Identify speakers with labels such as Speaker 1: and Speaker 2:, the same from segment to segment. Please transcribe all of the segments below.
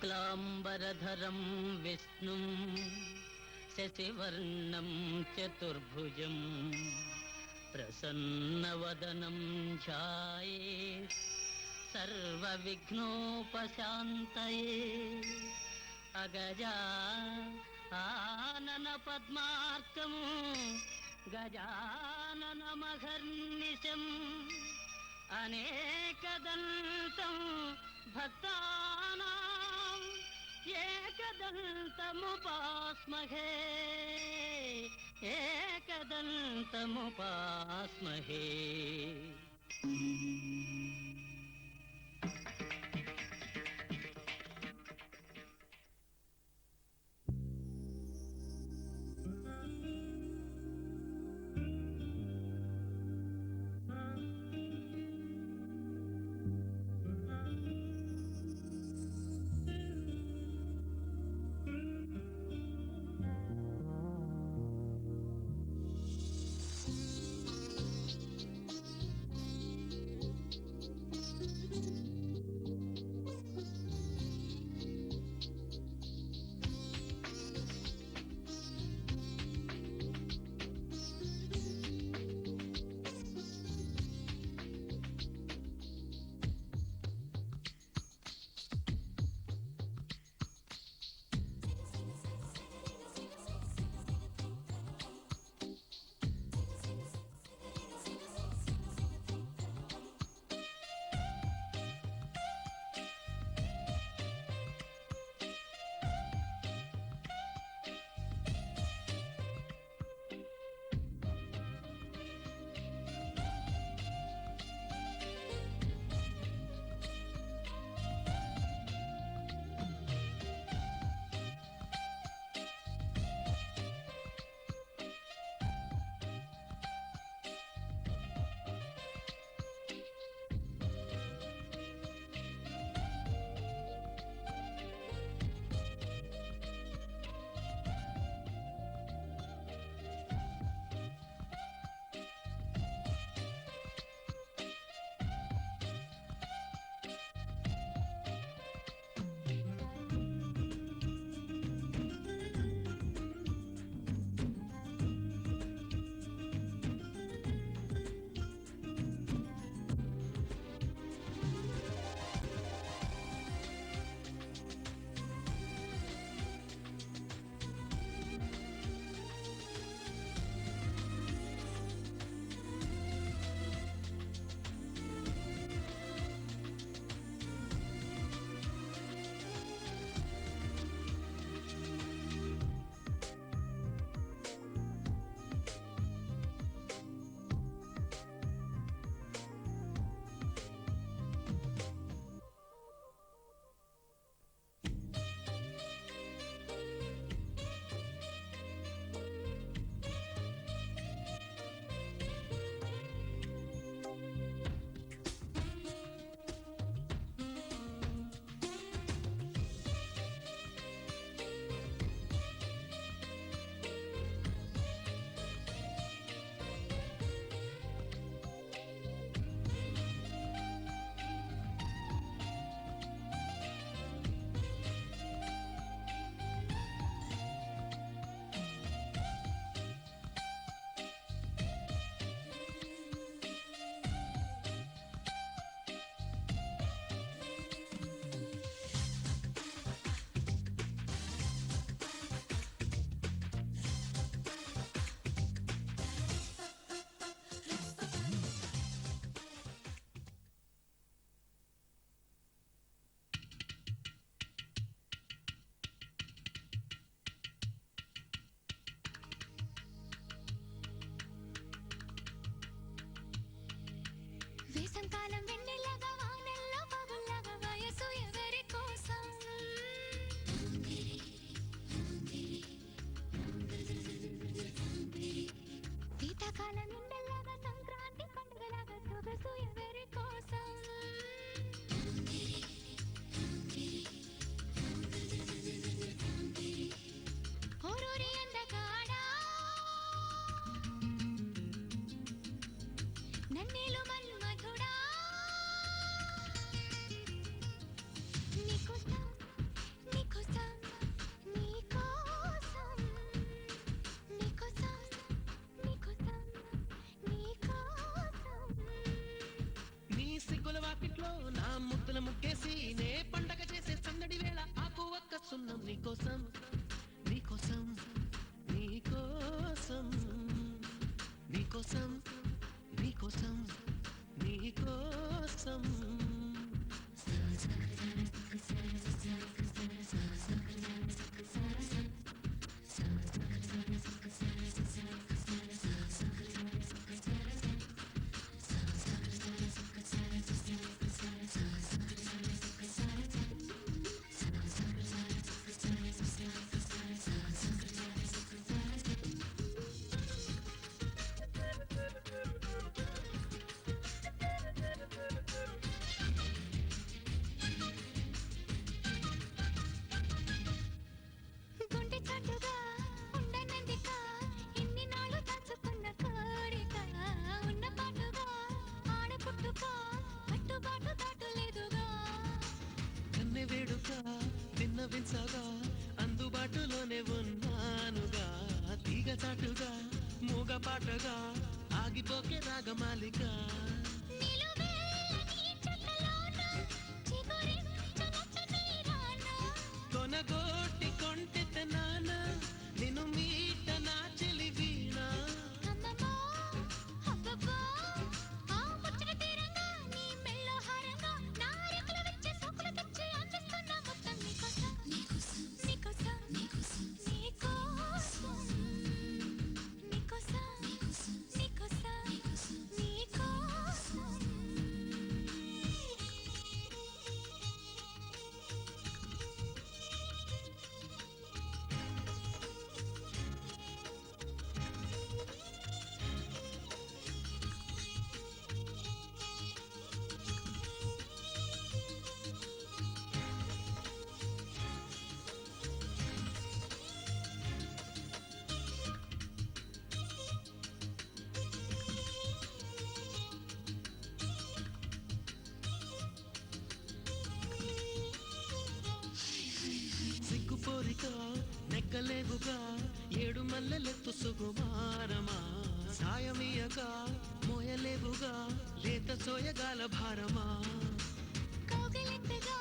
Speaker 1: शुक्लाम्बरधरं विष्णुं शशिवर्णं चतुर्भुजं प्रसन्नवदनं ध्यायेत् सर्वविघ्नोपशान्तये। अगजा आनन पद्मार्कं गजाननमहर्निशम् अनेकदन्तं भक्तानां एकदन्तमुपास्महे एकदन्तमुपास्महे।
Speaker 2: వేసంకాలం వెన్నెలగా వానల్లో పగుళ్ళగా వయసు ఎవరి కోసం శీతాకాలం ఎండలాగా సంక్రాంతి పండుగలాగా సొగసు ఎవరి కోసం ఓరూరి అందగాడా నన్నేలు మన్మధుడా నీకోసం
Speaker 3: కలిసి నే పండగ చేసే సందడి వేళ ఆకు ఒక్క సున్నం నీకోసం నీకోసం నీకోసం నీకోసం నీకోసం నీకోసం
Speaker 2: గుండె చాటుగా ఉండనందిక ఇన్ని నాళ్ళు దాచుకున్న కోరిక ఉన్న పాటుగా ఆడపుట్టుక కట్టుబాటు దాటలేదుగా
Speaker 3: కన్నె వేడుక విన్నవించగా అందుబాటులోనే ఉన్నానుగా తీగ చాటుగా మూగ పాటగా ఆగిపోకే రాగమాలిక
Speaker 2: నిలువెల్లని చెట్లలోన చిగురించు నచ్చని రాన
Speaker 3: కొనగోటి కొంటెత నాన నిన్ను మీట నా చెలి వీణ
Speaker 2: అమ్మమ్మో అబ్బబ్బో ఆ ముచ్చట తీరంగా నీ మెల్లో హారంగా నా రెక్కలు వచ్చే సోకులు తెచ్చి అందిస్తున్నా మొత్తం నీకోసం నీకోసం నీకోసం నీకోసం నీకోసం నీకోసం నీకోసం
Speaker 3: సిగ్గుపోరిక నెక్కలేవుగా ఏడు మల్లెలెత్తు సుకుమారమా సాయమీయగా మోయలేవుగా లేత సోయగాల భారమా
Speaker 2: కౌగిలింతగా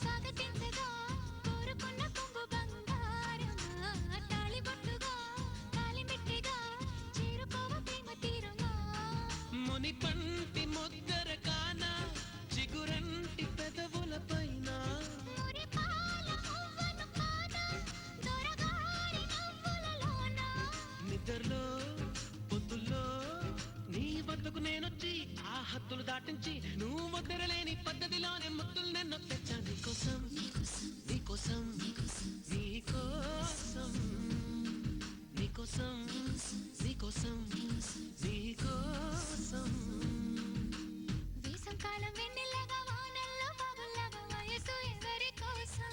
Speaker 2: స్వాగతించగా కోరుకున్న కొంగు బంగారమా తాళిబొట్టుగా తాళిమెట్టిగా చేరుకోవ ప్రేమ తీరుమా
Speaker 3: ముని పంటి ముద్దర కాన చిగురంటి పెదవుల పైన
Speaker 2: మురిపాల మువ్వను కాన దొరగారి నవ్వులలోన
Speaker 3: నిద్రలో పొద్దుల్లో నీ వద్దకు నేనొచ్చి ఆ హద్దులు దాటించి నువ్వు ముద్దరలేని పద్ధతిలోనే ముద్దులు నన్ను తెచ్చా నీకోసం నీకోసం నీకోసం నీకోసం నీకోసం నీకోసం
Speaker 2: వేసంకాలం వెన్నెలగా వానల్లో పగుల్లాగా వయసు ఎవరి కోసం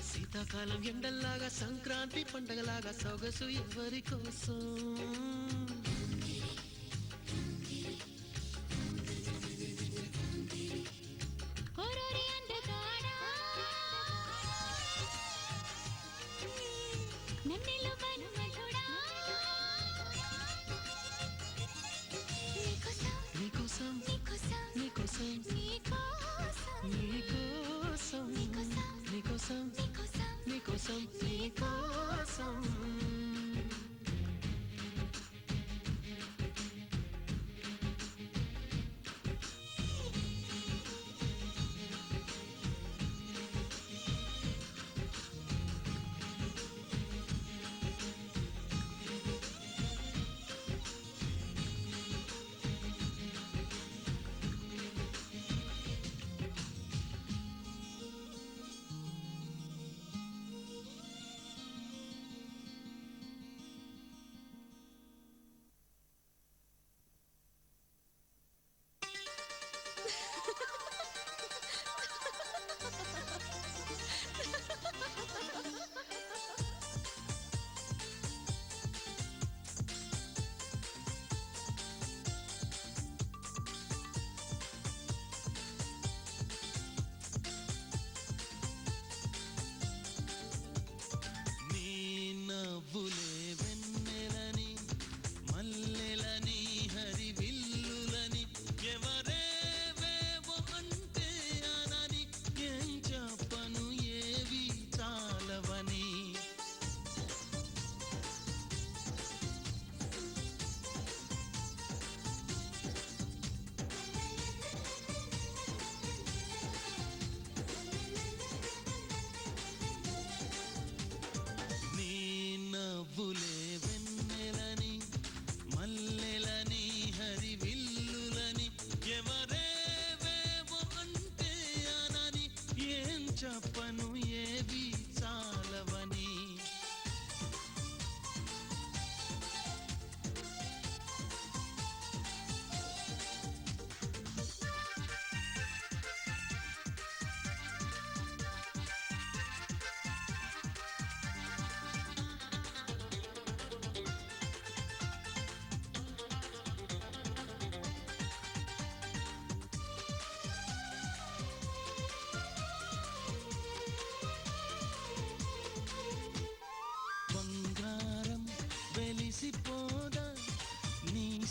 Speaker 3: శీతాకాలం ఎండల్లాగా సంక్రాంతి పండగలాగా సొగసు ఎవరి కోసం
Speaker 2: ఓరోరి అందగాడా నన్నెలు బనుమధుడా నీకోసం
Speaker 3: నీకోసం
Speaker 2: నీకోసం
Speaker 3: నీకోసం
Speaker 2: నీకోసం
Speaker 3: నీకోసం నీకోసం
Speaker 2: నీకోసం
Speaker 3: నీకోసం నీకోసం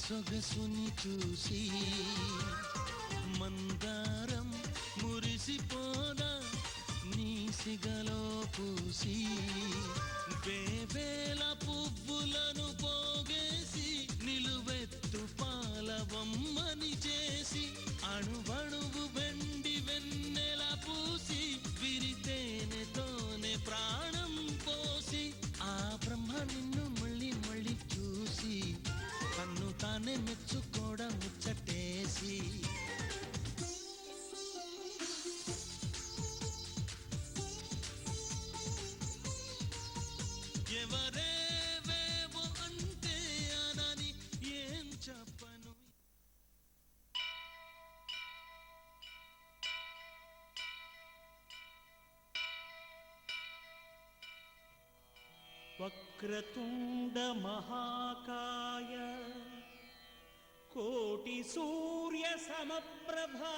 Speaker 4: సొగసుని చూసి మందారం మురిసిపోదా నీ సిగలో పూసి బేబేల పువ్వులను పోగేసి నిలువెత్తు పాలవమ్మని చేసి అణువణువు వెండి వెన్నెల పూసి విరితేనెతోనే ప్రాణం పోసి ఆ బ్రహ్మ నిన్ను మళ్ళీ మళ్ళీ చూసి తన్ను తానే మెచ్చుకోవడం ముచ్చటేసి ఎవరేవేవో అంటే అనని ఏం చెప్పను.
Speaker 5: వక్రతుండ మహాకాయ కోటి సూర్య సమప్రభా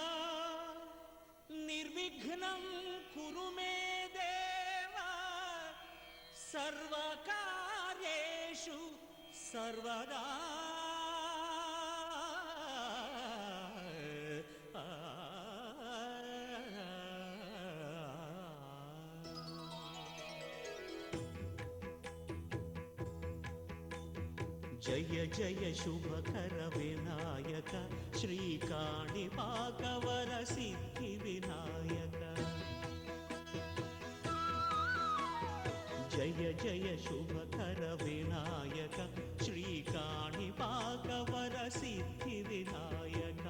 Speaker 5: నిర్విఘ్నం కురు మే దేవా సర్వకార్యేషు సర్వదా. జయ జయ శుభకర వినాయక శ్రీకాణిపాకవర సిద్ధి వినాయక. జయ జయ శుభకర వినాయక శ్రీకాణిపాకవర సిద్ధి వినాయక.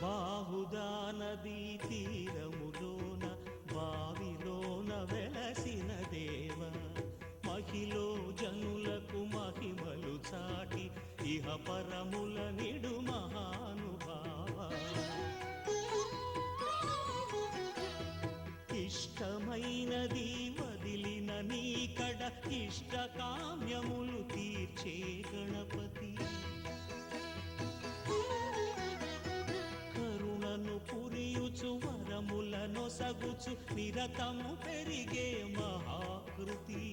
Speaker 5: బాహుదా నదీ తీరములోన బావిలోన వెలసిన దేవ మహిలో జనులకు మహిమలు చాటి ఇహ పరముల నిడు మహానుభావ. ఇష్టమైనది వదిలిన నీకడ ఇష్ట కామ్యములు తీర్చే గణపతి. పురియుచు వరములను సగుచు నిరతము పెరిగే మహాకృతి.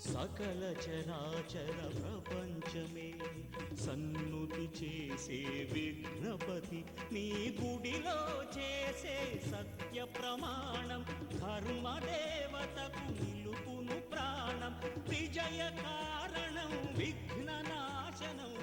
Speaker 5: సకల చరాచర ప్రపంచమే సన్నుతి చేసే విఘ్నపతి నీ గుడిలో చేసే సత్య ప్రమాణం ధర్మదేవతకు నిలుపును ప్రాణం. విజయ కారణం విఘ్న నాశనం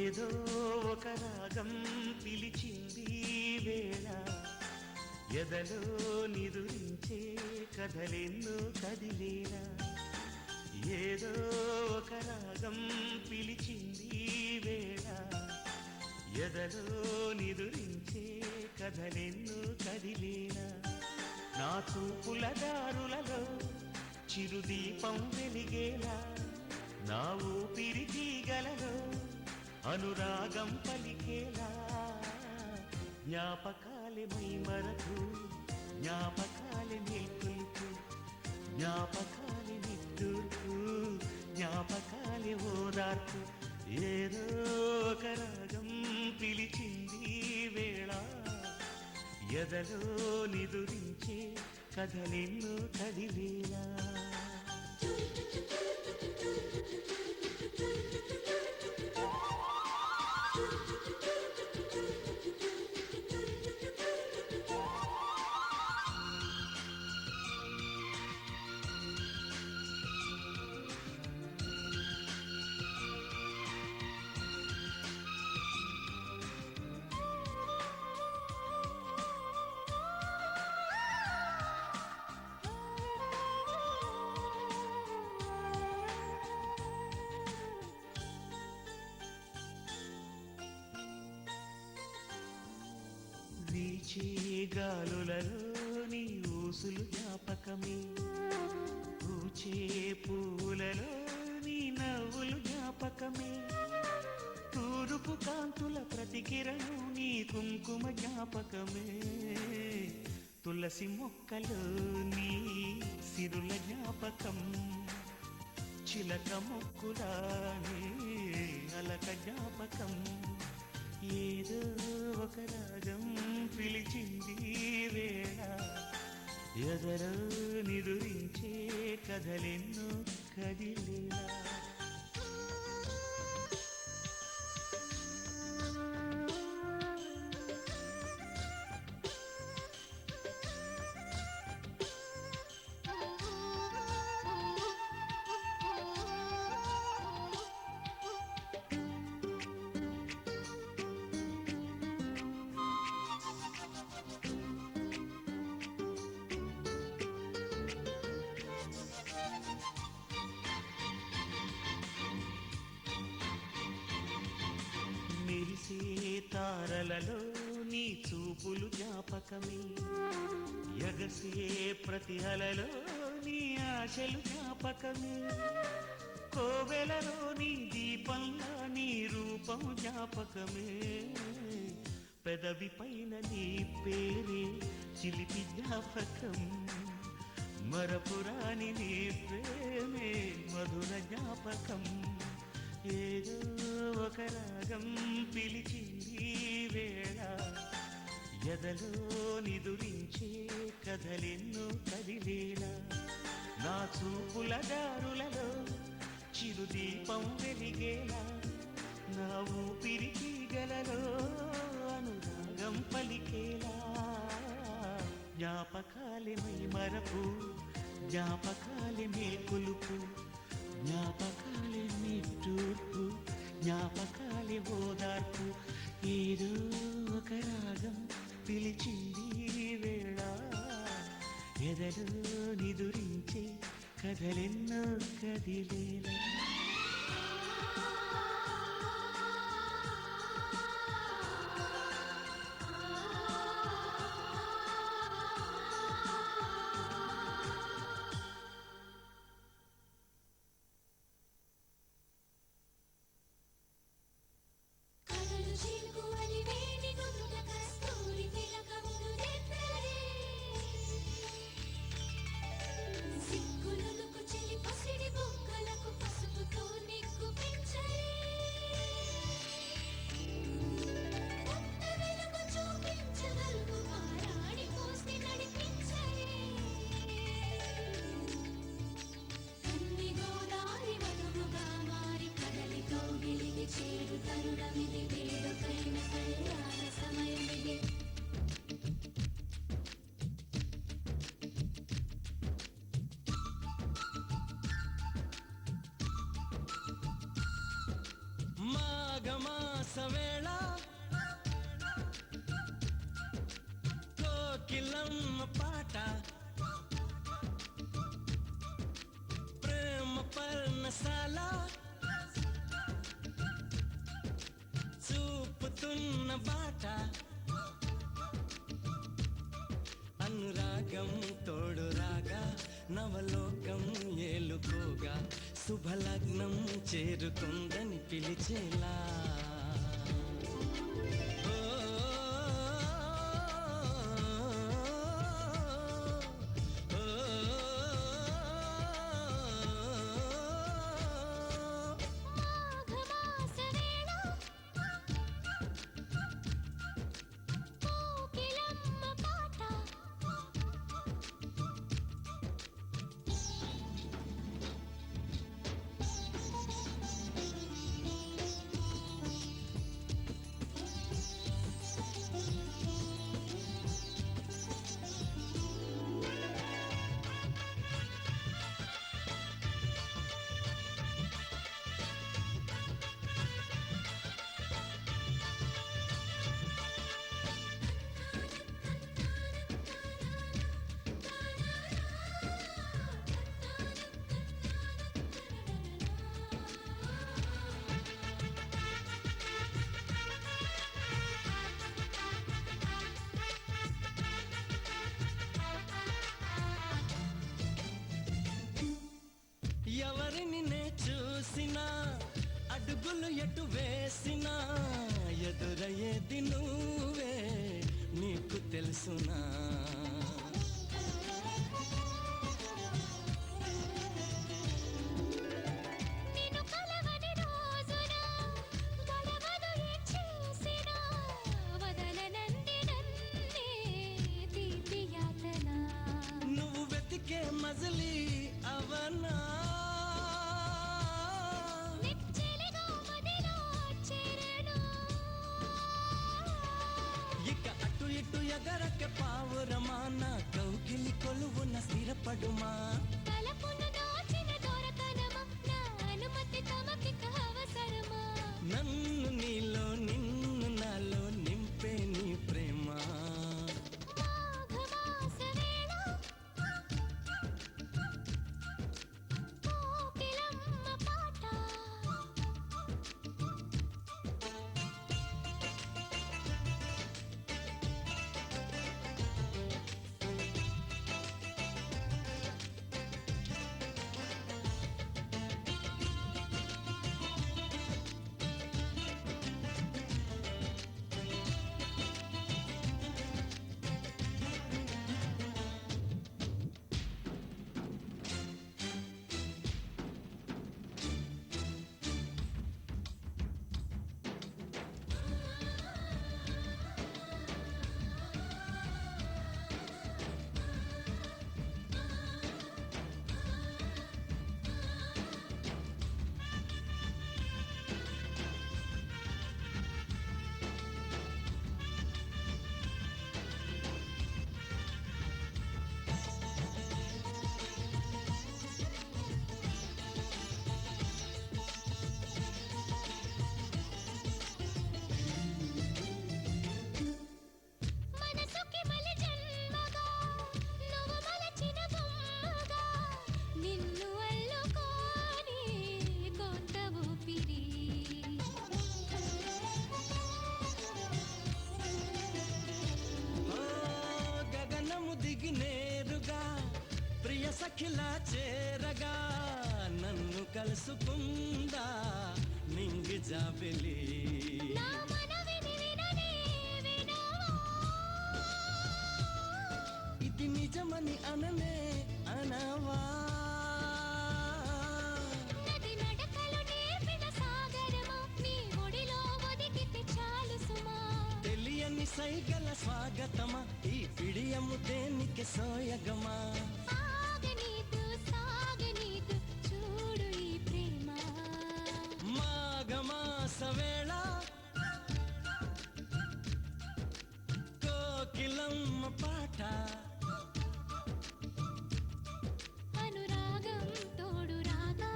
Speaker 5: ఏదో ఒక రాగం పిలిచింది వేళ ఎదలో నిదురించే కథలెన్నో కదిలేలా. ఏదో ఒక రాగం పిలిచింది వేళ ఎదలో నిదురించే కథలెన్నో కదిలేలా. నా చూపుల దారులలో చిరుదీపం వెలిగేలా నా ఊపిరి తీగలలో అనురాగం పలికేలా. జ్ఞాపకాలే మై మరకు జ్ఞాపకాలే మేల్కొల్పు జ్ఞాపకాలే నిట్టూర్పు జ్ఞాపకాలే ఓదార్పు. ఏదో ఒక రాగం పిలిచింది వేళ ఎదలో నిదురించే కథలెన్నో కదిలేలా. వీచే గాలులలో నీ ఊసులు జ్ఞాపకమే, పూచే పూలలో నీ నవ్వులు జ్ఞాపకమే, తూరుపు కాంతుల ప్రతికిరణం నీ కుంకుమ జ్ఞాపకమే, తులసి మొక్కలో నీ సిరుల జ్ఞాపకం, చిలక మొక్కులానే అలక జ్ఞాపకం, ఏదో ఒక రాగం పిలిచింది వేళ, ఎదరో నిదురించే కథలెన్నో కదిలేలా. మెరిసే తారలలో నీ చూపులు జ్ఞాపకమే, ఎగసే ప్రతి అలలో నీ ఆశలు జ్ఞాపకమే, కోవెలలో నీ దీపంలా నీ రూపం జ్ఞాపకమే, పెదవి పైన నీ పేరే చిలిపి జ్ఞాపకం, మరపురాని నీ ప్రేమే మధుర జ్ఞాపకం, ఏదో ఒక రాగం పిలిచింది వేళ, ఎదలో నిదురించే కథలెన్నో కదిలేలా, నా చూపుల దారులలో చిరుదీపం వెలిగేలా, నా ఊపిరికి గలలో అనురాగం పలికేలా, జ్ఞాపకాలే మై మరపు, జ్ఞాపకాలే మేల్కొలుపు, జ్ఞాపకాలే నిట్టూర్పు, జ్ఞాపకాలే ఓదార్పు, ఏదో ఒక రాగం పిలిచింది వేళ, ఎదలో నిదురించే కథలెన్నో కదిలేలా.
Speaker 2: కలలు చిలుకువని వేణి నుదుట కస్తూరి తిలకములు దిద్దలే, సిగ్గులొలుకు చెలి పసిడి బుగ్గలకు పసుపుతో నిగ్గు పెంచలే, కొత్త వెలుగు చూపించగలుగు మారాడి పోసి నడిపించలే, కన్ని గోదారి వధువుగా మారి కడలితో గిలిగి చేరు తరుణమిది, వేడుకైన కళ్యాణ సమయమిది.
Speaker 4: మాఘమాస వేళ కోకిలమ్మ పాట, ప్రేమ పర్ణశాల చూపుతున్న బాట, అనురాగం తోడు రాగా నవలోకం ఏలుకోగా, శుభలగ్నం చేరుకుందని పిలిచేలా, ఓ, ఓ,
Speaker 2: మాఘమాస వేళ కోకిలమ్మ పాట,
Speaker 4: ఎదురయ్యేది నువ్వే నీకు తెలుసునా
Speaker 2: నిన్ను కలవని రోజున గడవదు ఏం చేసినా వదలనంది నన్నే తీపి యాతన
Speaker 4: నువ్వు వెతికే మజిలీ అవనా
Speaker 2: నిశ్చలిగా మదిలో చేరను
Speaker 4: ఇక అటు ఇటు ఎగరక పావురమా నా కౌగిలి కొలువున స్థిరపడుమా
Speaker 2: తలపును దాచిన దొరకనమా నా అనుమతి తమకిక అవసరమా
Speaker 4: నన్ను నీలో నిన్ను నాలో నింపే నీ ప్రేమ
Speaker 2: మాఘమాస వేళ కోకిలమ్మ పాట మనసుకి మలి జన్మగా నువ్వు మలచిన బొమ్మగా నిన్ను అల్లుకోని కొంత ఊపిరి
Speaker 4: ఓ గగనము దిగి నేరుగా ప్రియ సఖిలా చేరగా నన్ను కలుసుకుందా నింగి జాబెలి
Speaker 2: నా మనవిని విననే వినవా
Speaker 4: ఇది నిజమని అననే అనవా
Speaker 2: నది నడకలు నేర్పిన సాగరమా నీ ఒడిలో ఒదిగితే చాలు సుమా
Speaker 4: తెలియని సైగల స్వాగతమా ఈ పిడియము దేనికి సోయగమా
Speaker 2: ఆగనీదు సాగనీదు చూడు ఈ ప్రేమ
Speaker 4: మాఘమాస వేళ కోకిలమ్మ పాట
Speaker 2: అనురాగం తోడు రాగా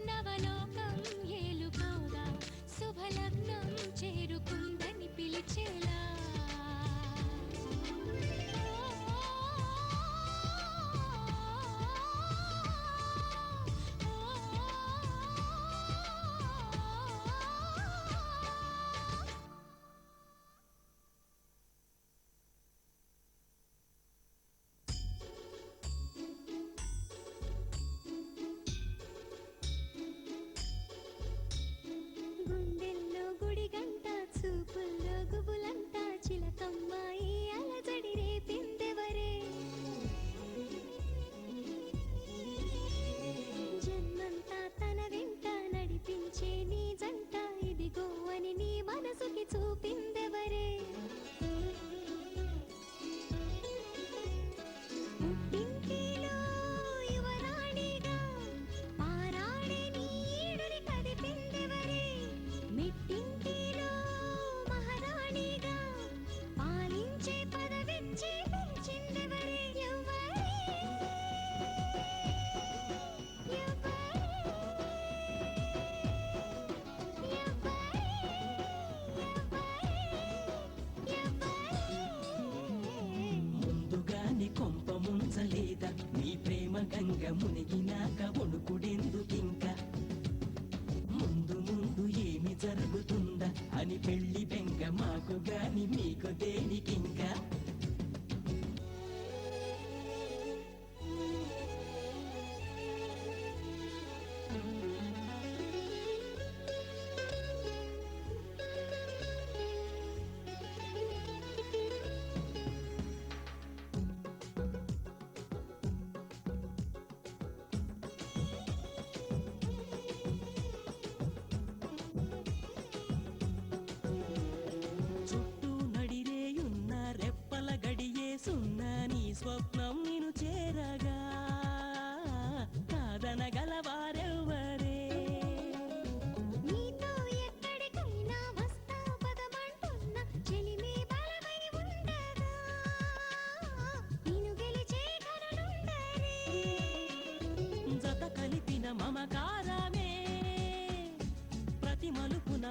Speaker 2: నవలోకం ఏలుకోగా శుభలగ్నం చేరుకుందని పిలిచేలా గుండెల్లో గుడి గంట చూపుల్లో గుబులంట చిలకమ్మాయి అలజడి రేపిందెవరే జన్మంతా తన వెంట నడిపించే నీ జంట ఇదిగో అని నీ మనసుకి చూపిందెవరే పుట్టింటిలో యువరాణిగా పారాడే నీడుని కదిపిందెవరే మెట్టింటిలో మహారాణిగా పాలించే పదవిచ్చి పిలిచిందెవరే ఎవరే
Speaker 5: ముందుగాని కొంప ముంచలేదా నీ ప్రేమ గంగ మునిగినాక వణుకుడెందుకింక ముందు ముందు ఏమి జరుగుతుందా అని పెళ్లి బెంగ మాకు గాని మీకు దేనికింకా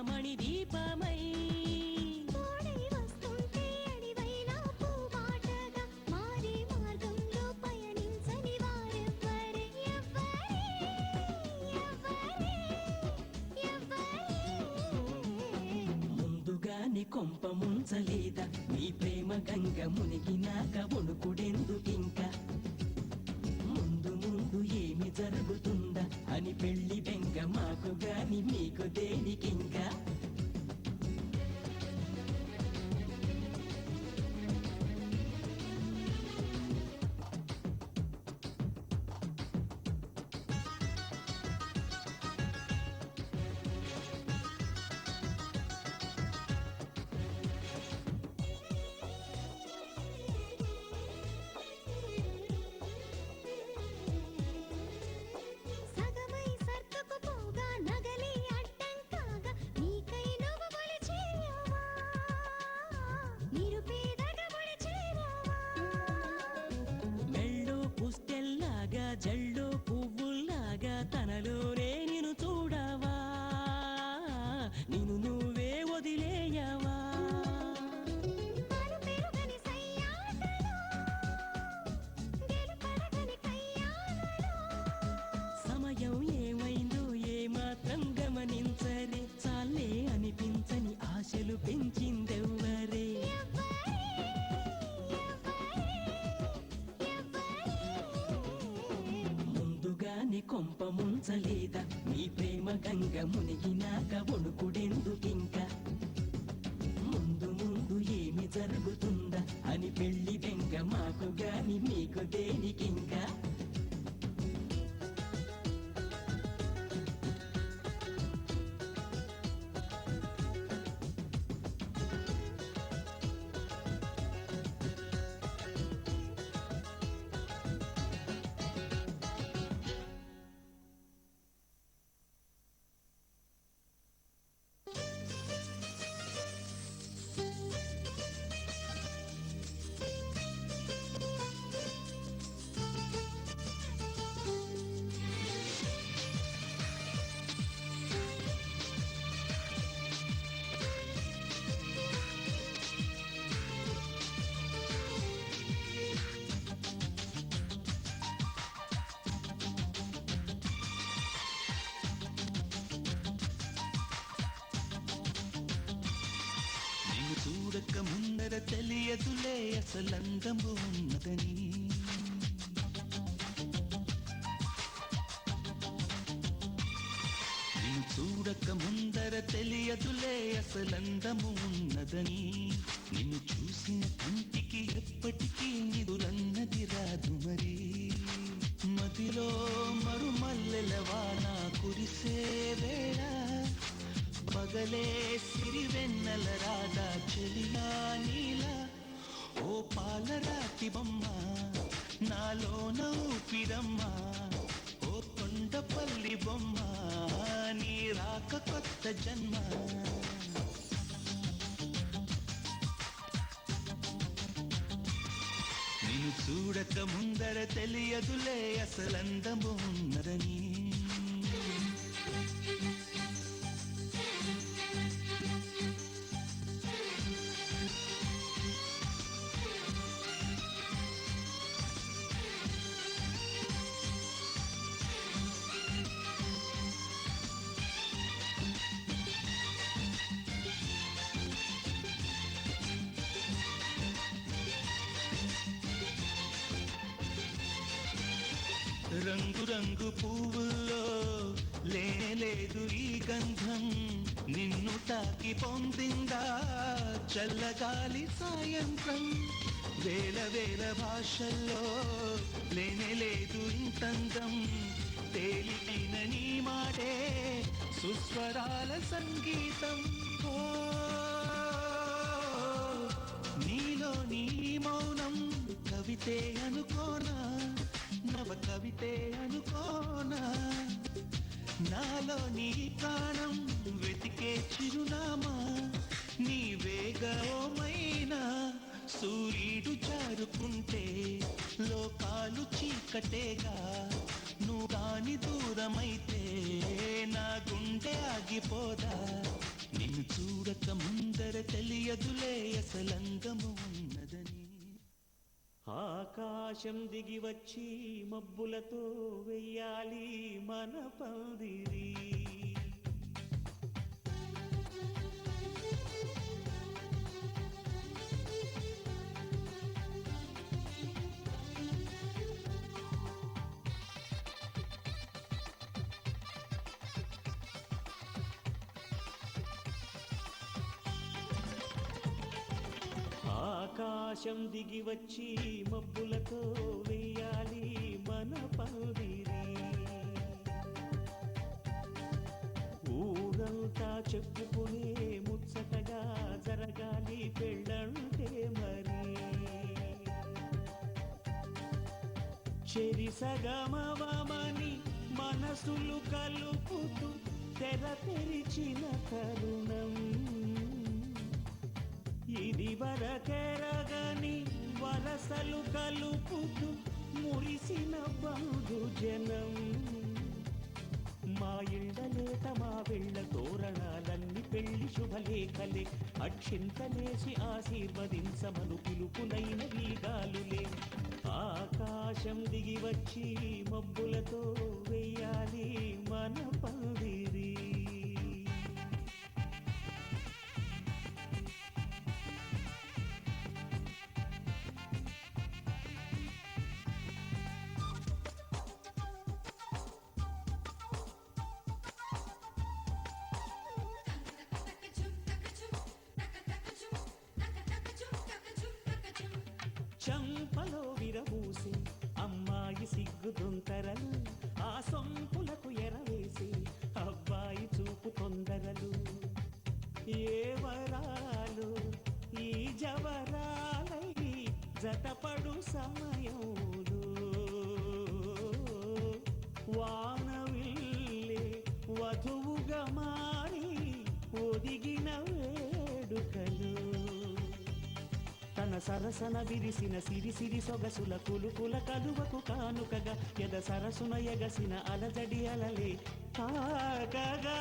Speaker 5: మణి దీపమై
Speaker 2: తోడై వస్తుంటే అడివైన పూబాటగా మారే మార్గంలో పయనించని వారెవ్వరే ఎవ్వరే
Speaker 5: ముందుగానే కొంప ముంచలేదా నీ ప్రేమ గంగ మునిగినాక వణుకుడెందుకింకా ముందు ముందు ఏమి జరుగుతుందా అని పెళ్లి బెంగ మాకు గాని మీకు దేనికింకా
Speaker 2: సగమై సర్దుకుపోగా నగలి అడ్డం కాగా నీకై నువ్వు కొలిచేయవా నిరుపేదగా కొలిచేయవా
Speaker 5: మెళ్ళో పుస్తెల్లాగా జల్లో పువ్వుల్లాగా తనలోనే నిన్ను చూడవా నిన్ను నువ్వే వదిలేయవా
Speaker 2: పాలు పెరుగని సయ్యాటలో గెలుపడగని కయ్యాలలో
Speaker 5: సమయం ఏమైందో ఏమాత్రం గమనించరే చాలే అనిపించని ఆశలు పెంచిందెవ్వరే ముందుగానే కొంప ముంచలేదా నీ ప్రేమ గంగ మునిగినాక వణుకుడెందుకింకా ముందు ముందు ఏమి జరుగుతుందా అని పెళ్లి బెంగ మాకు గాని మీకు దేనికింకా
Speaker 4: నిన్ను చూడక ముందర తెలియదులే అసలందము ఉన్నదని నిన్ను చూడక ముందర తెలియదులే అసలందము ఉన్నదని నిన్ను చూసిన కంటికి ఎప్పటికీ నిదురన్నది రాదు మరి మదిలో మరుమల్లెల వాన కురిసే వేళ పగలే సిరివెన్నెల రాధా చెలియా నీలా ఓ పాలరాతి బొమ్మ నాలోన ఊపిరమ్మ ఓ కొండపల్లి బొమ్మ నీ రాక కొత్త జన్మ నిన్ను చూడక ముందర తెలియదులే అసలందము ఉన్నదని రంగు రంగు పువ్వుల్లో లేదు ఈ గంధం నిన్ను తాకి పొందిందా చల్లగాలి సాయంత్రం వేల వేల భాషల్లో లేదు ఇంతందం తేలికైన నీ మాటే సుస్వరాల సంగీతం ఓ నీలో నీ మౌనం కవితే అనుకోనా నవ కవితే అనుకోనా నాలో నీ ప్రాణం వెతికే చిరునామా నీవేగమైనా సూర్యుడు జారుకుంటే లోకాలు చీకటేగా నువ్వు దాని దూరమైతే నా గుండె ఆగిపోదా చూడక ముందర తెలియదులే అసలంగము ఉన్నదని.
Speaker 5: ఆకాశం దిగి వచ్చి మబ్బులతో వెయ్యాలి మన పందిరి. ఆకాశం దిగి వచ్చి మబ్బులతో వెయ్యాలి మన పందిరి. ఊరంతా చెప్పుకునే ముచ్చటగా జరగాలి పెళ్ళంటే మరి. చెరిసగమవమని మనసులు కలుపుతూ తెర తెరిచిన తరుణం. ఇది వరకెరగని వరసలు కలుపుతూ మురిసిన బంధుజనం. మా ఇళ్ళలేత మా వెళ్ళ తోరణాలన్నీ పెళ్లి శుభలేఖలే. అక్షింతలేసి ఆశీర్వదించమను పిలుపులైన వీగాలులే. ఆకాశం దిగి వచ్చి మబ్బులతో వెయ్యాలి మన పందిరి. చంపలో విరబూసి అమ్మాయి సిగ్గుదొంతరలు. ఆ సొంపులకు ఎరవేసి అబ్బాయి చూపు తొందరలు. ఏ వరాలు ఈ జవరాలై జతపడు సమయంలో. వానవిల్లే వధువుగా మారి ఒదిగిన వేడుకలు. తన సరసన విరిసిన సిరిసిరి సొగసుల కులుకుల కలువకు కానుకగా ఎద సరసున ఎగసిన అలజడి అలలే తాకగా.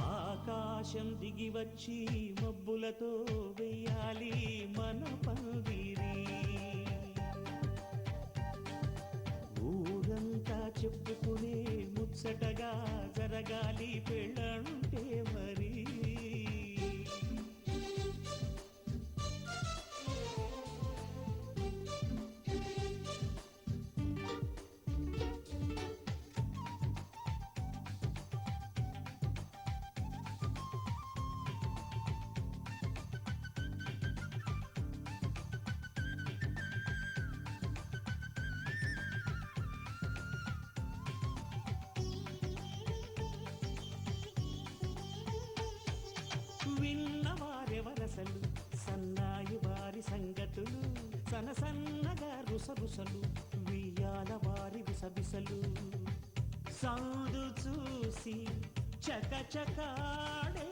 Speaker 5: ఆకాశం దిగి వచ్చి మబ్బులతో వెయ్యాలి మన పందిరి. ఊరంతా చెప్పుకునే ముచ్చటగా జరగాలి పెళ్ళంటే మరి. విన్నవారెవరసలు సన్నాయి వారి సంగతులు. సనసన్నగా రుసరుసలు వియ్యాల వారి విసబిసలు. సౌదు చూసి చకచకాడే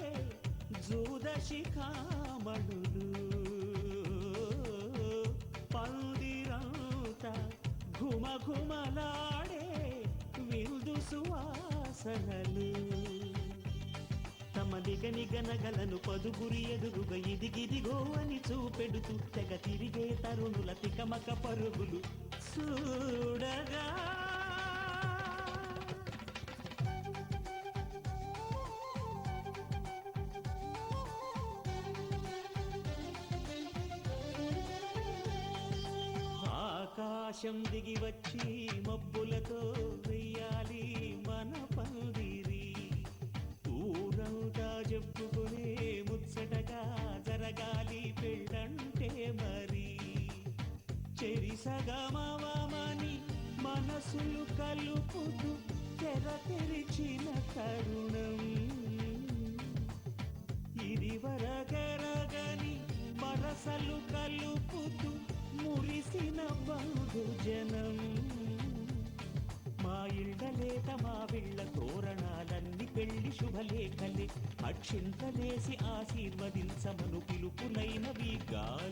Speaker 5: జూదశిఖామణులు. పందిరంతా ఘుమఘుమలాడే విందు సువాసనలు. తమ నిగనిగనగలను పదుగురి ఎదురుగా ఇదిగిదిగో అని చూపెడుతూ తెగ తిరిగే తరుణుల తికమక పరుగులు చూడగా. ఆకాశం దిగి వచ్చి మబ్బులతో వెయ్యాలి మన పందిరి. ఊరంతా చెప్పుకునే ముచ్చటగా జరగాలి పెళ్ళంటే మరి. చెరిసగమవమని మనసులు కలుపుతూ తెర తెరిచిన తరుణం. ఇది వరగరగని వరసలు కలుపుతూ మురిసిన బంధుజనం. మా ఇళ్ళలేత మా వీళ్ళ తోరణాలన్నీ పెళ్లి శుభలేఖలే. అక్షింతలేసి ఆశీర్వదించమను పిలుపులైనవి గాలులే.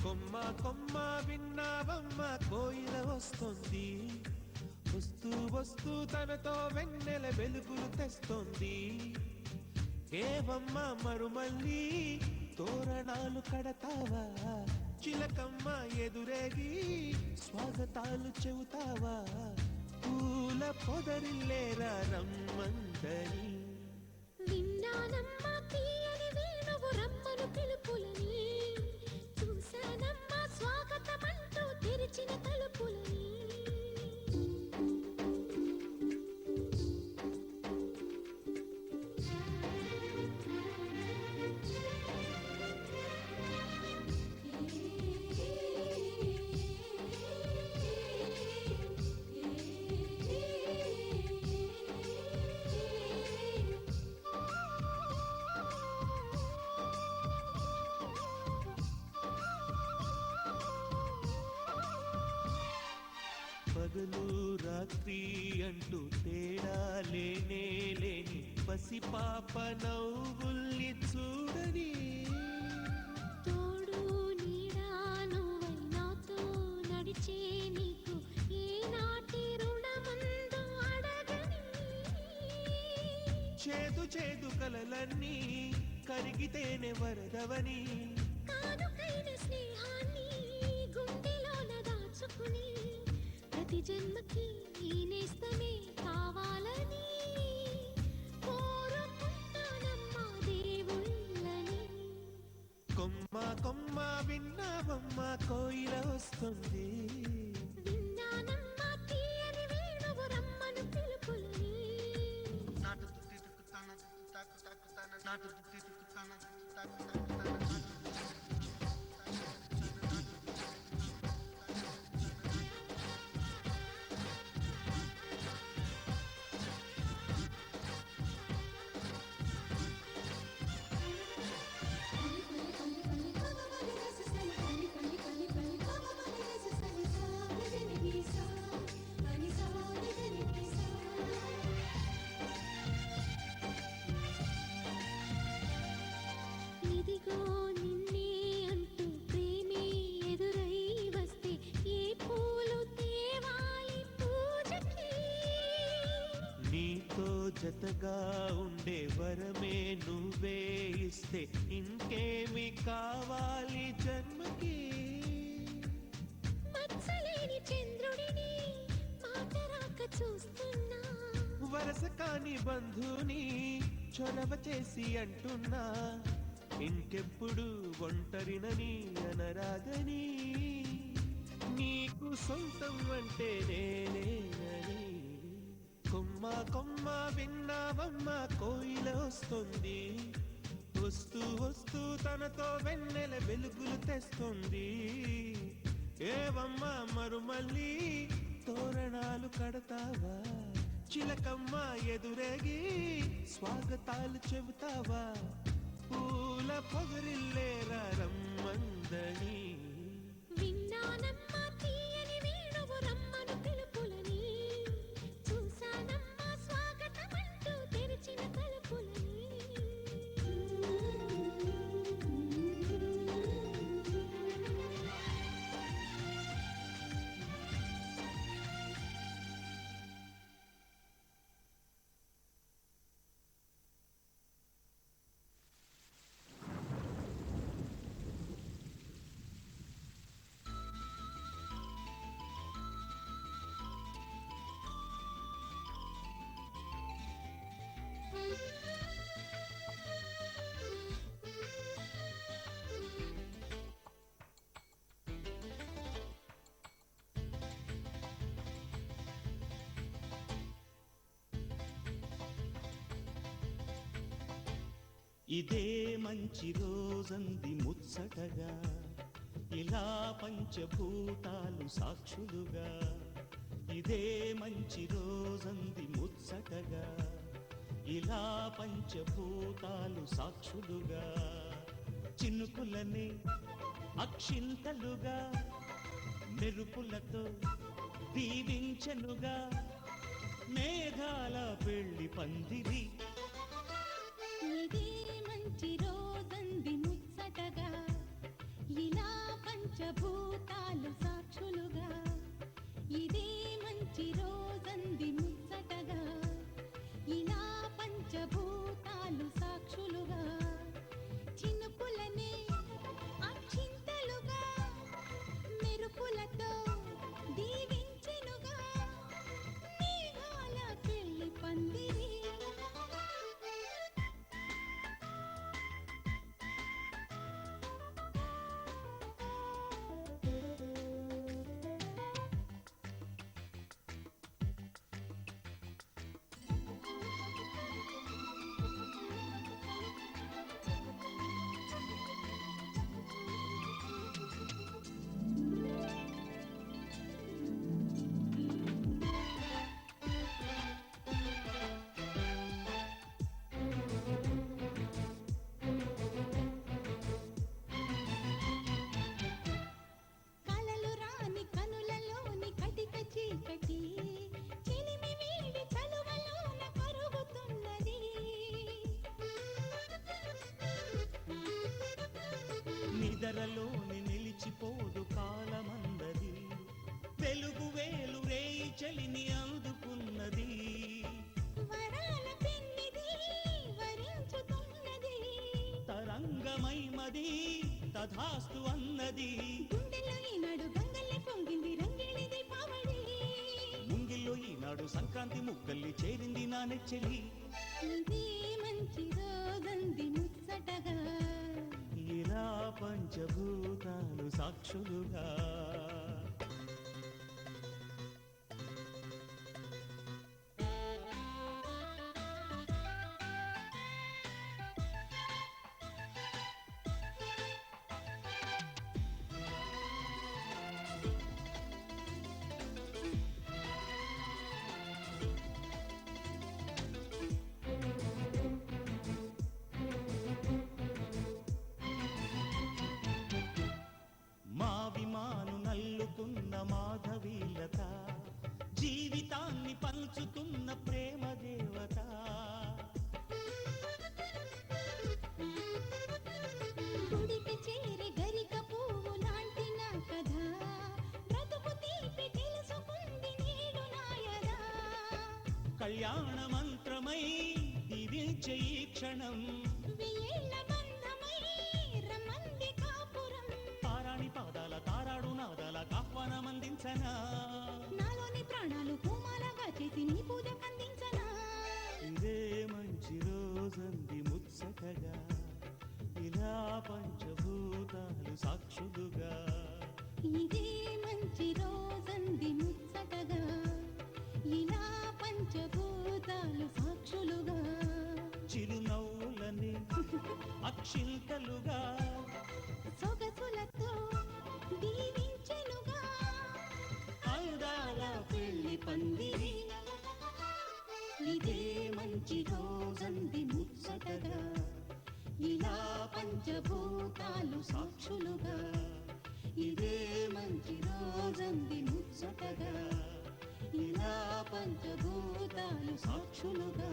Speaker 4: కొమ్మ కొమ్మ విన్నావమ్మ కోయిల వస్తుంది, వస్తూ వస్తూ తనతో వెన్నెల వెలుగులు తెస్తుంది. ఏవమ్మ మరుమల్లి తోరణాలు కడతావా, చిలకమ్మ ఎదురేగి స్వాగతాలు చెబుతావా, పూల పొదరిల్లేరా రమ్మందని.
Speaker 2: విన్నానమ్మా తీయని వేణువు రమ్మను పిలుపులని, చూశానమ్మా స్వాగతమంటూ తెరిచిన తలుపులని.
Speaker 4: పగలు రాత్రి అంటూ తేడా లేనే లేని పసిపాప నవ్వుల్ని చూడని.
Speaker 2: తోడు నీడా నువ్వై నాతో నడిచే నీకు ఏనాటి రుణముందో అడగని.
Speaker 4: చేదు చేదు కలలన్నీ కరిగితేనే వరదవని.
Speaker 2: కానుకైన స్నేహాన్ని గుండెలోన దాచుకుని, ప్రతి జన్మకి ఈ నేస్తమే కావాలని కోరుకుంటానమ్మా దేవుళ్ళని.
Speaker 4: కొమ్మ కొమ్మ విన్నావమ్మ కోయిల వస్తుంది,
Speaker 2: విన్నానమ్మా తీయని వేణువు రమ్మను పిలుపులని. ఇదిగో నిన్నే అంటూ ప్రేమే ఎదురై వస్తే ఏ పూలు తేవాలి పూజకి.
Speaker 4: నీతో జతగా ఉండే వరమే నువ్వే ఇస్తే ఇంకేమి కావాలి జన్మకి.
Speaker 2: మచ్చలేని చంద్రుడిని మాట రాక చూస్తున్నా,
Speaker 4: వరస కాని బంధుని చొరవ చేసి అంటున్నా, ఇంకెప్పుడు ఒంటరినని అనరాదని. నీకు సొంతం అంటే నేనేనని. కొమ్మ కొమ్మ విన్నావమ్మ కోయిల వస్తుంది, వస్తూ వస్తూ తనతో వెన్నెల వెలుగులు తెస్తుంది. ఏవమ్మ మరుమల్లి తోరణాలు కడతావా, చిలకమ్మ ఎదురేగి స్వాగతాలు చెబుతావా, పూల పొగరిల్లేరా రమ్మందని.
Speaker 2: విన్నానమ్మా తీయని వేణువు రమ్మను పిలుపులని, చూశానమ్మా స్వాగతమంటూ తెరిచిన తలుపులని.
Speaker 5: ఇదే మంచి రోజంది ముచ్చటగా, ఇలా పంచభూతాలు సాక్షులుగా. ఇదే మంచి రోజంది ముచ్చటగా, ఇలా పంచభూతాలు సాక్షులుగా. చినుకులని అక్షింతలుగా, మెరుపులతో దీవించెనుగా, మేఘాల పెళ్లి పందిరి.
Speaker 2: ఇదే మంచి రోజంది ముచ్చటగా, ఇలా పంచ పంచభూతాలు సాక్షులుగా ఇదే మంచి రోజంది ముచ్చటగా ఇలా పంచభూతాలు సాక్షులుగా చినుకులనే అక్షింతలుగా మెరుపులతో దీవించెనుగా మేఘాల పెళ్లి పందిరి కలలు రాని కనులలోని కటిక చీకటి చిలిమి వీడి చలువలోన కరుగుతున్నది
Speaker 5: నిదరలోని నిలిచిపోదు కాలమందది వెలుగు వేలు రేయి చలిని అందుకున్నది
Speaker 2: వరాల పెన్నిది వరించుతున్నది
Speaker 5: తరంగమైమది తథాస్తు అన్నది
Speaker 2: గుండెలో ఈనాడు గంగల్లే పొంగింది రంగిళి దీపావళి
Speaker 5: ముంగిల్లో ఈనాడు సంక్రాంతి ముగ్గల్లి చేరింది నా నెచ్చెలి
Speaker 2: ఇది మంచి రోజంది ముచ్చటగా
Speaker 5: ఇలా పంచభూతాలు సాక్షులుగా మావిమాను నల్లుకున్న మాధవీలత జీవితాన్ని పంచుతున్న ప్రేమ దేవత
Speaker 2: గుడికి చేరి గరిక పువ్వు లాంటి నా కథ బ్రతుకు తీపి తెలుసుకుంది నేడు నాయదా
Speaker 5: కళ్యాణ మంత్రమై దీవించే ఈ క్షణం
Speaker 2: వెయ్యేళ్ళ బంధమై రమ్మంది కాపురం
Speaker 5: తారాణి పాదాల తారాడు నాదాల ఆహ్వానమందించనా
Speaker 2: నాలోని ప్రాణాలు పూమాలగా చేసి నీ పూజ కందించనా
Speaker 5: ఇదే మంచి రోజంది ముచ్చటగా ఇలా పంచభూతాలు సాక్షులుగా
Speaker 2: ఇదే మంచి రోజంది ముచ్చటగా ఇలా పంచభూతాలు సాక్షులుగా
Speaker 5: చిరునవ్వులని అక్షింతలుగా
Speaker 2: సొగసులతో దీవించెనుగా
Speaker 5: అందాల పెళ్లి పందిరి
Speaker 2: ఇదే మంచి రోజంది ముచ్చటగా ఇలా పంచభూతాలు సాక్షులుగా ఇదే మంచి రోజంది ముచ్చటగా ఇలా పంచభూతాలు సాక్షులుగా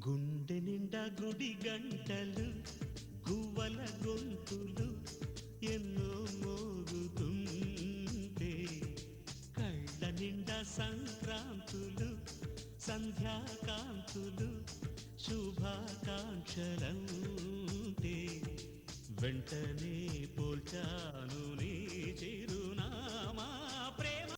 Speaker 2: గుండె నిండా గుడి గంటలు గువ్వల గొంతులు ఎన్నో మోగుతుంటే కళ్ళ నిండా సంక్రాంతులు సంధ్యాకాంతులు శుభాకాంక్షలంటే వెంటనే పోల్చాను నీ చిరునామా ప్రేమ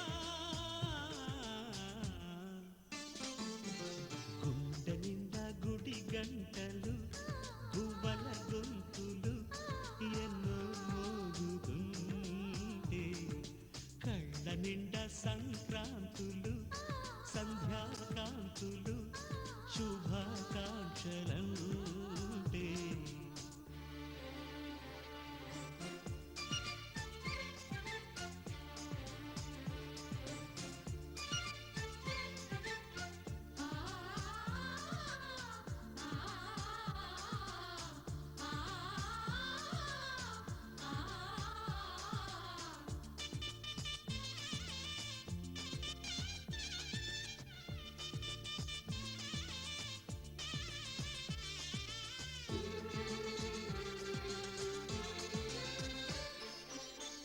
Speaker 2: గుండె నిండా గుడి గంటలు గువ్వల గొంతులు ఎన్నో మోగుతుంటే కళ్ళ నిండా సంక్రాంతులు సంధ్యాకాంతులు శుభాకాంక్ష
Speaker 5: శుభాకాంక్షలంటే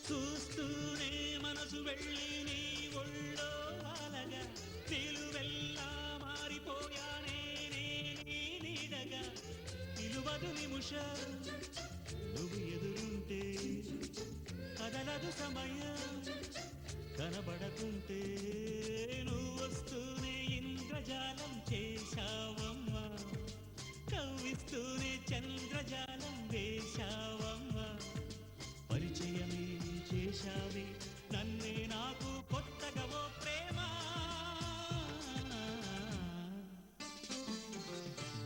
Speaker 5: చూస్తూనే మనసు వెళ్ళి నీ ఒళ్ళో వాలగా నిలువెల్లా మారిపోయానే నీ నీడగా నిలువదు నిమిషం నువ్వు ఎదురుంటే కదలదు సమయం కనబడకుంటే నువ్వు వస్తూనే ఇంద్రజాలం చేశావమ్మా కవ్విస్తూనే చంద్రజాలం వేశావమ్మా పరిచయమే చేశావే నన్నే నాకు కొత్తగా ఓ ప్రేమ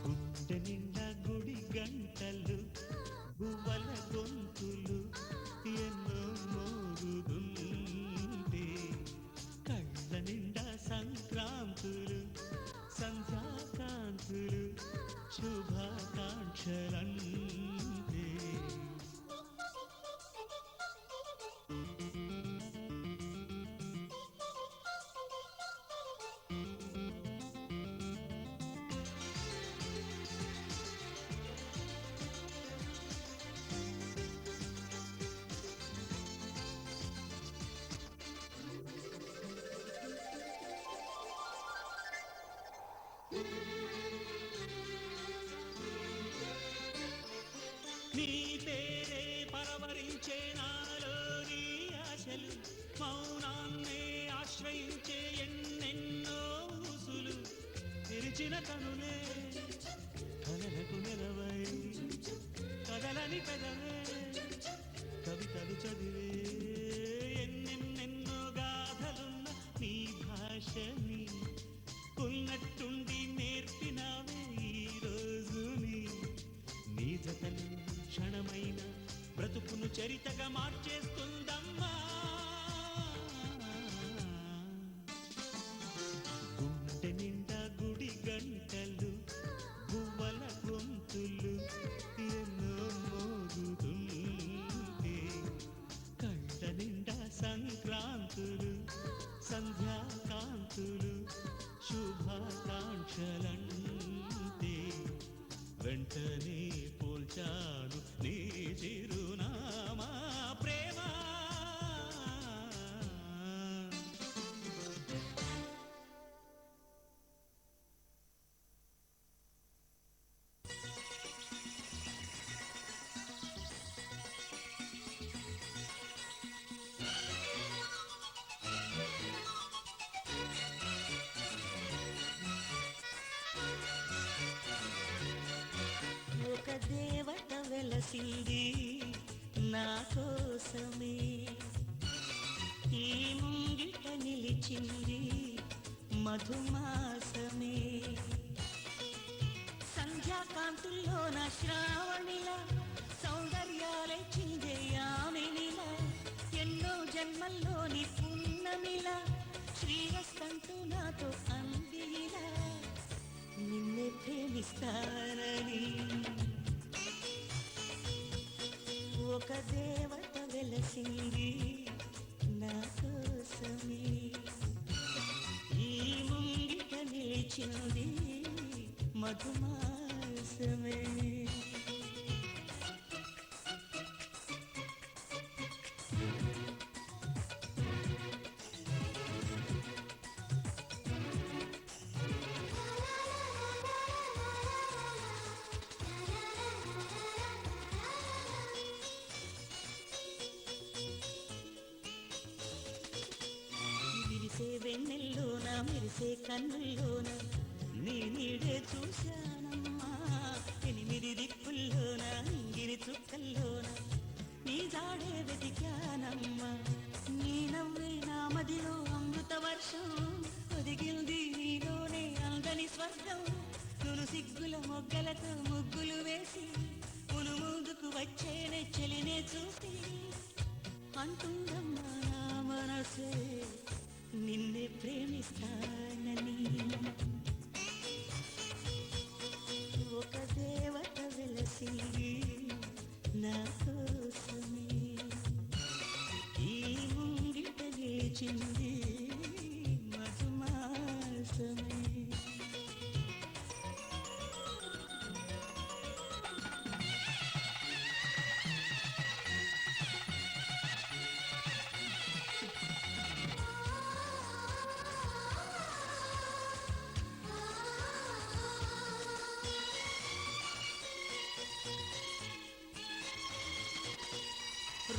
Speaker 5: గుండె నిండా గుడి గంటలు గువ్వల గొంతులు ఎన్నో మోగుతుంటే కళ్ళ నిండా సంక్రాంతులు సంధ్యాకాంతులు శుభాకాంక్షలంటే నీ పేరే పరవరించే నాలోని ఆశలు మౌనాన్నే ఆశ్రయించే ఎన్నెన్నో ఊసులు తెరిచిన కనులే కలలకు నిలవై కదలని కదలే కవితలు చదివే ఎన్నెన్నెన్నో గాథలున్న నీ భాషని ఉన్నట్టుండి నేర్పినావే ఈ రోజుని నీ జతలు క్షణమైన బ్రతుకును చరితగా మార్చేస్తుందమ్మా గుండె నిండా గుడి గంటలు గువ్వల గొంతులు ఎన్నో మోగుతుంటే కళ్ళ నిండా సంక్రాంతులు సంధ్యాకాంతులు శుభాకాంక్షలంటే వెంటనే పోల్చాను నీ చిరునామా ప్రేమ
Speaker 1: ఒక దేవత వెలసింది నా కోసమే ఈ ముంగిట నిలిచింది మధుమాసమే సంధ్యాకాంతుల్లో నా శ్రావణిలా సౌందర్యాలే చిందేయామినిలా ఎన్నో జన్మల్లోని పున్నమిలా శ్రీరస్తంటూ నాతో అందిలా నిన్నే ప్రేమిస్తానని ఒక దేవత వెలసింది నా కోసమే ఈ ముంగిట నిలిచింది మధుమాసమే వెన్నెల్లోన మెరిసే కన్నుల్లోన నీ నీడే చూశానమ్మా 8 దిక్కుల్లోన ఇంగిరి చుక్కల్లోన నీ జాడే వెతికానమ్మా నీ నవ్వే నా మదిలో అమృత వర్షం ఒదిగింది నీలోనే అందని స్వర్గం తులసి సిగ్గుల మొగ్గలతో ముగ్గులు వేసి మును ముందుకు వచ్చే నెచ్చలినే చూసి అంటుందమ్మా నా మనసే నిన్నే ప్రేమిస్తానని. ఒక దేవత వెలసింది నా కోసమే, ఈ ముంగిట నిలిచింది మధుమాసమే.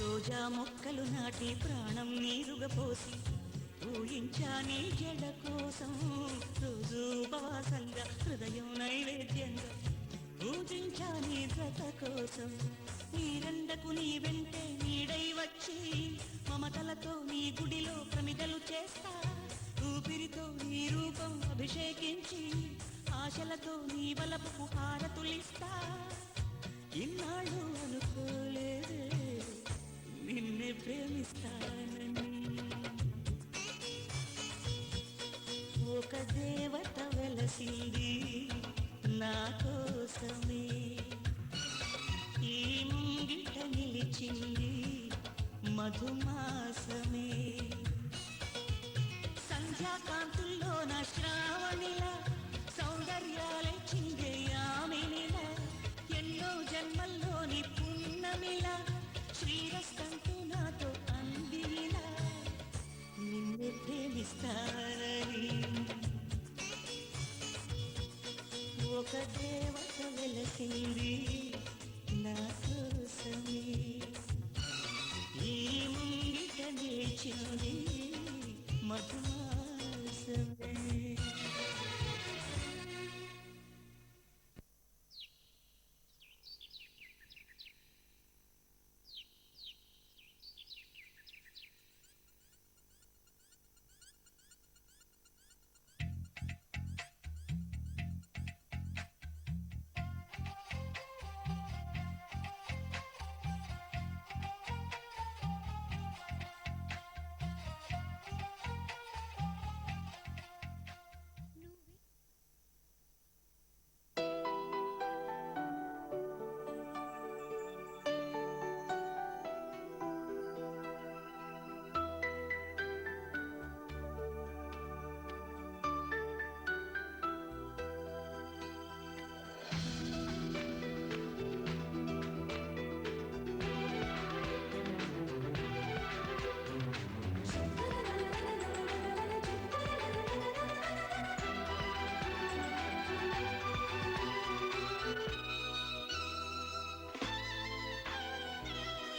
Speaker 1: రోజా మొక్కలు నాటి ప్రాణం నీరుగా పోసి ఊహించా నీ జడ కోసం, రోజు ఉపవాసంగా హృదయం నైవేద్యంగా పూజించా నీ జత కోసం. నీరెండకు నీ వెంటే నీడై వచ్చి మమతలతో నీ గుడిలో ప్రమిదలు చేస్తా, ఊపిరితో నీ రూపం అభిషేకించి ఆశలతో నీ బలపు హారతులిస్తా. ఇన్నాళ్ళు అనుకోలేదే నిన్నే ప్రేమిస్తానని. ఒక దేవత వెలసింది నా కోసమే, ఈ ముంగిట నిలిచింది మధుమాసమే. సంధ్యాకాంతుల్లో నా శ్రావణిలా సౌందర్యాలే చిందే యామినిలా, ఎన్నో జన్మల్లోని పున్నమిలా శ్రీరస్తంటూ నాతో అందిలా నిన్నే ప్రేమిస్తానని. ఒక దేవత వెలసింది నా కోసమే, ఈ ముంగిట నిలిచింది మధుమాసమే.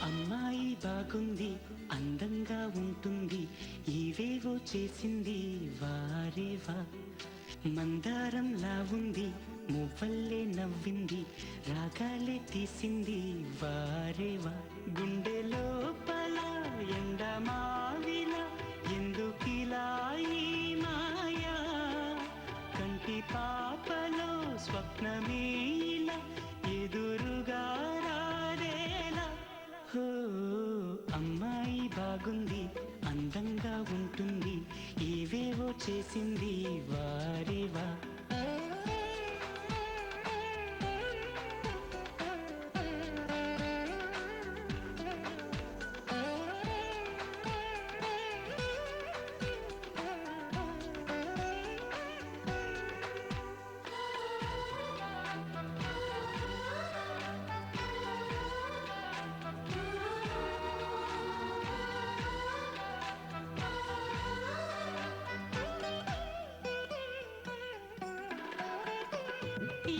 Speaker 6: అమ్మాయి బాగుంది, అందంగా ఉంటుంది, ఇవేవో చేసింది వారేవా. మందారంలా ఉంది, మువ్వల్లే నవ్వింది, రాగాలే తీసింది వారేవా. గుండె లోపల ఎండమావిలా ఎందుకిలా ఈ మాయా, కంటి పాపలో స్వప్నమే ఇలా ఎదురుగా రారేలా. హో అమ్మాయి బాగుంది, అందంగా ఉంటుంది, ఏవేవో చేసింది వారేవా.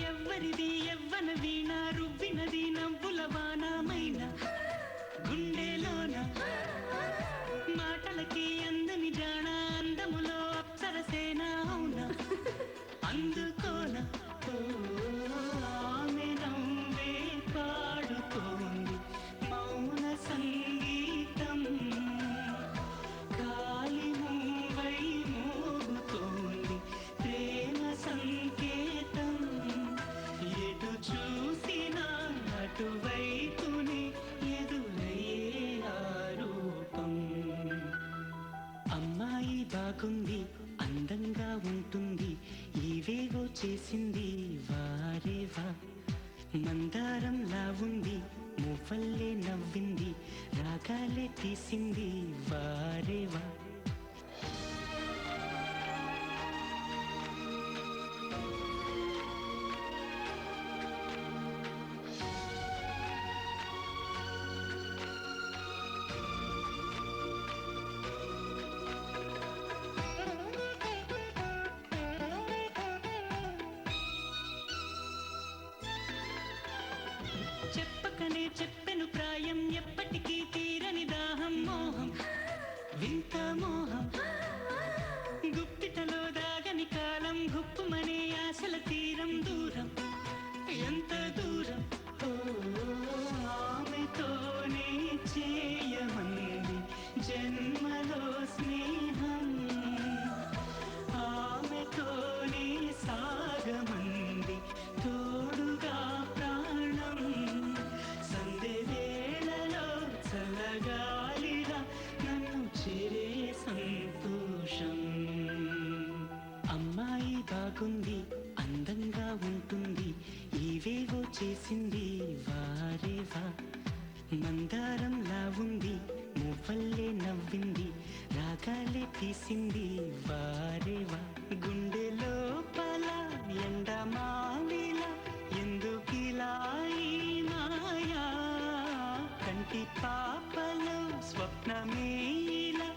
Speaker 6: ఎవ్వరిది ఎవ్వన వీణ రువ్వినది నవ్వుల వానమైన గుండెలోన, మాటలకి అందని జాణ అందములో అప్సరసేన అవునా అందుకోన. ఆమె నవ్వే పాడుతోంది మౌన సంగీతం, గాలి మూవై మోగుతోంది ప్రేమ సంకేతం. బాగుంది అందంగా ఉంటుంది ఏవేవో చేసింది వారేవా మందారంలా ఉంది మువ్వల్లే నవ్వింది రాగాలే తీసింది వారేవా చెప్పకనే చెప్పెను ప్రాయం ఎప్పటికీ తీరని దాహం మోహం వింత మోహం గుప్పిటలో దాగని కాలం గుప్పుమనే ఆశల తీరం దూరం ఎంత దూరం ఓ ఆమెతోనే చేయమంది జన్మలో స్నేహం ఆమెతోనే సాగమంది తోడుగా ప్రాణం సంధ్య వేళలో చల్లగాలిలా నన్ను చేరే సంతోషం అమ్మాయి బాగుంది అందంగా ఉంటుంది ఏవేవో చేసింది వారేవా మందారంలా ఉంది మువ్వల్లే నవ్వింది రాగాలే తీసింది వారేవా గుండె లోపల ఎండమావిలా ఎందుకిలా ఈ మాయా కంటి పాపలో స్వప్నమేలా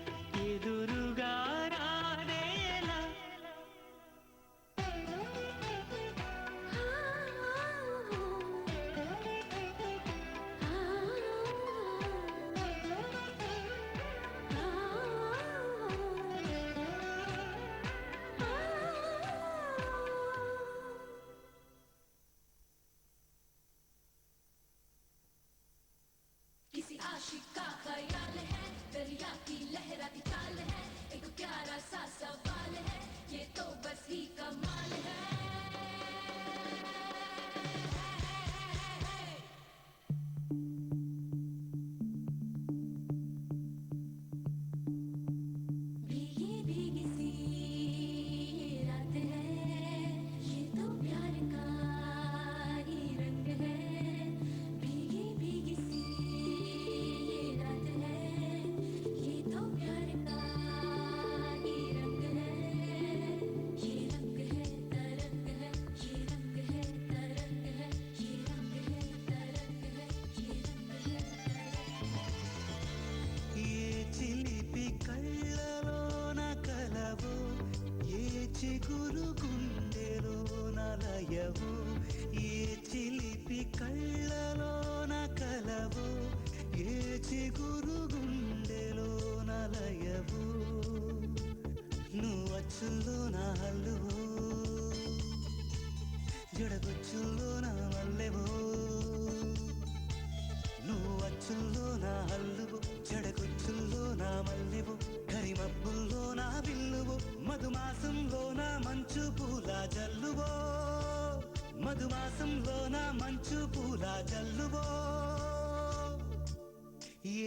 Speaker 6: ఎదురుగా రాదేలా
Speaker 2: किसी आशिक का ख्याल है दरिया की लहराती चाल है एक प्यारा सा सवाल है ये तो बस ही कमाल है भीगी भीगी सी रात है ये तो प्यार का ही रंग है भीगी भीगी सी रात है ये तो प्यार का ही रंग है ये रंग है तरंग है ये रंग है तरंग है ये रंग है तरंग है ये रंग है
Speaker 4: ఏ చిలిపి కళ్ళలోన కలవో ఏ చిగురు గుండెలోన లయవో ఏ చిలిపి కళ్ళలోన కలవో ఏ చిగురు గుండెలోన లయవో నువ్వు అచ్చుల్లో నా హల్లువో జడగొచ్చుల్లో నా మల్లెవో నువ్వు అచ్చుల్లో నా హల్లువో జడగొచ్చుల్లో నా మల్లెవో కరిమబ్బుల్లో నా బిల్లువో మధుమాసంలో నా మంచు పూల జల్లువో మధుమాసంలో నా మంచు పూల జల్లువో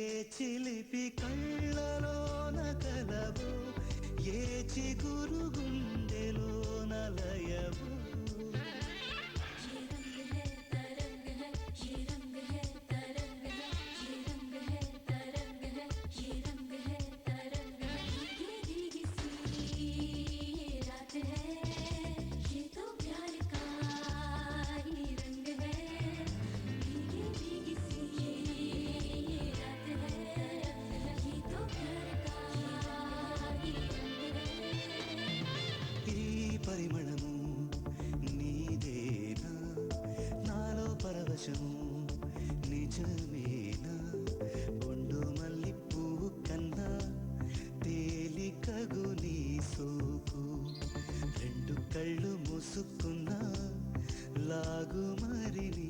Speaker 4: ఏ చిలిపి కళ్ళలోన కలవో ఏ చిగురు గుండెలోన లయవో
Speaker 2: ये रंग है तरंग है ये रंग है तरंग है ये रंग है तरंग है ये रंग है तरंग है भीगी भीगी सी रात है ये तो प्यार का ही रंग है भीगी भीगी सी रात है ये तो प्यार का ही रंग है
Speaker 4: ఈ పరిమళము నీదేనా నాలో పరవశము నిజమేనా ఒండు మల్లి పువ్వు కన్నా తేలికగు నీ సోకు రెండు కళ్ళు మూసుకున్నా లాగు మరి నీ